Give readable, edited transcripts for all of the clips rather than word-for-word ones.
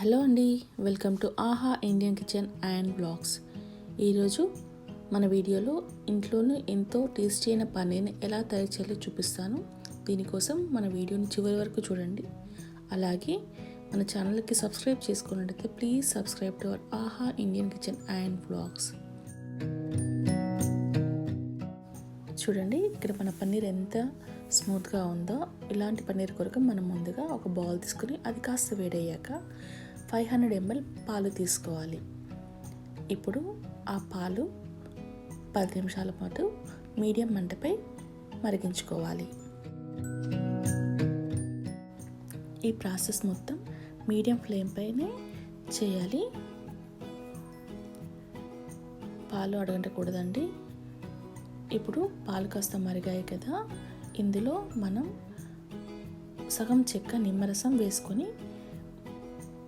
Hello అండి, welcome to ఆహా Indian kitchen and blogs. ఈరోజు మన వీడియోలో ఇంట్లోనే ఎంతో టేస్టీ అయిన పన్నీర్ని ఎలా తయారు చేయాలో చూపిస్తాను. దీనికోసం మన వీడియోని చివరి వరకు చూడండి. అలాగే మన ఛానల్కి సబ్స్క్రైబ్ చేసుకున్నట్లయితే please subscribe to our Aaha Indian kitchen and blogs. చూడండి, ఇక్కడ మన పన్నీర్ ఎంత స్మూత్గా ఉందో. ఇలాంటి పన్నీర్ కొరకు మనం ముందుగా ఒక బౌల్ తీసుకుని అది కాస్త వేడయ్యాక 500 ml పాలు తీసుకోవాలి. ఇప్పుడు ఆ పాలు 10 నిమిషాల పాటు మీడియం మంటపై మరిగించుకోవాలి. ఈ ప్రాసెస్ మొత్తం మీడియం ఫ్లేమ్ పైనే చేయాలి. పాలు అడగంటకూడదండి. ఇప్పుడు పాలు కాస్త మరిగాయి కదా, ఇందులో మనం సగం చెక్క నిమ్మరసం వేసుకొని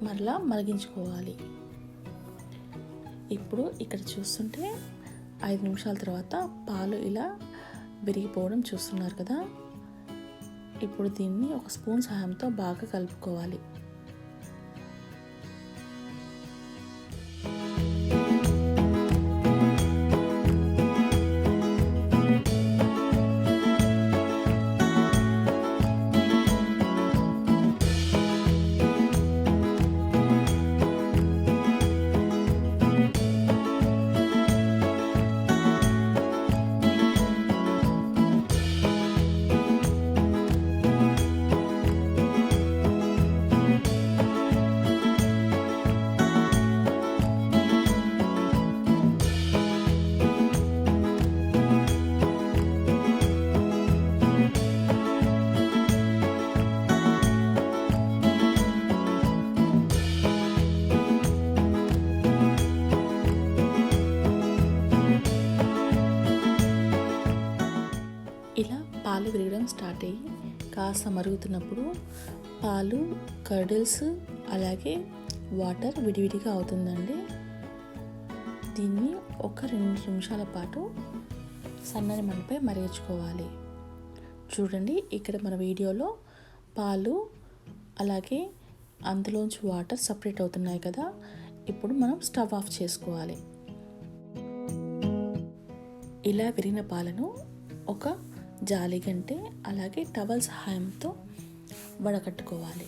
మరలా మరిగించుకోవాలి. ఇప్పుడు ఇక్కడ చూస్తుంటే 5 నిమిషాల తర్వాత పాలు ఇలా విరిగిపోవడం చూస్తున్నారు కదా. ఇప్పుడు దీన్ని ఒక స్పూన్ సహాయంతో బాగా కలుపుకోవాలి. ఇలా పాలు విరగడం స్టార్ట్ అయ్యి కాస్త మరుగుతున్నప్పుడు పాలు, కర్డిల్స్ అలాగే వాటర్ విడివిడిగా అవుతుందండి. దీన్ని ఒక 2 నిమిషాల పాటు సన్నని మంటపై మరిగించుకోవాలి. చూడండి, ఇక్కడ మన వీడియోలో పాలు అలాగే అందులోంచి వాటర్ సపరేట్ అవుతున్నాయి కదా. ఇప్పుడు మనం స్టవ్ ఆఫ్ చేసుకోవాలి. ఇలా విరిగిన పాలను ఒక జాలి గంటె అలాగే టవల్ సహాయంతో వడకట్టుకోవాలి.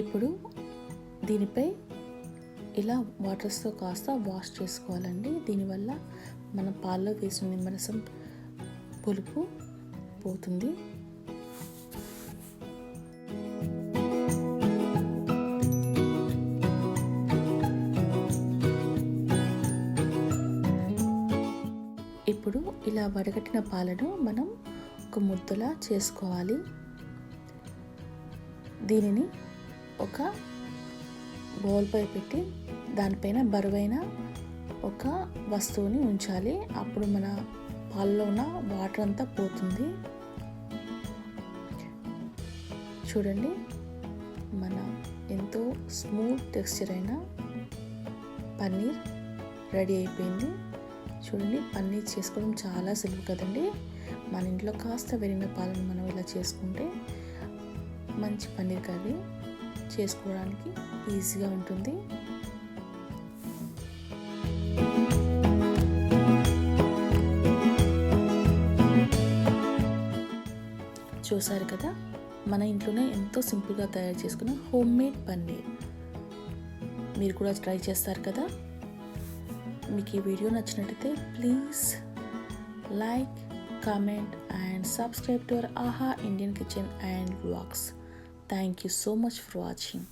ఇప్పుడు దీనిపై ఇలా వాటర్స్తో కాస్త వాష్ చేసుకోవాలండి. దీనివల్ల మన పాల్లో వేసిన నిమ్మరసం పులుపు పోతుంది. ఇప్పుడు ఇలా వడగట్టిన పాలను మనం ఒక ముద్దలా చేసుకోవాలి. దీనిని ఒక బౌల్పై పెట్టి దానిపైన బరువైన ఒక వస్తువుని ఉంచాలి. అప్పుడు మన పాలలో ఉన్న వాటర్ అంతా పోతుంది. చూడండి, మన ఎంతో స్మూత్ టెక్స్చర్ అయిన పన్నీర్ రెడీ అయిపోయింది. చూడండి, పన్నీర్ చేసుకోవడం చాలా సులువు కదండి. మన ఇంట్లో కాస్త విరిగిన పాలను మనం ఇలా చేసుకుంటే మంచి పన్నీర్ కర్రీ చేసుకోవడానికి ఈజీగా ఉంటుంది. చూసారు కదా, మన ఇంట్లోనే ఎంతో సింపుల్గా తయారు చేసుకున్న హోమ్ మేడ్ పన్నీర్. మీరు కూడా ట్రై చేస్తారు కదా. మీకు ఈ వీడియో నచ్చినట్టయితే please like, comment and subscribe to our Aaha Indian kitchen and blogs. Thank you so much for watching.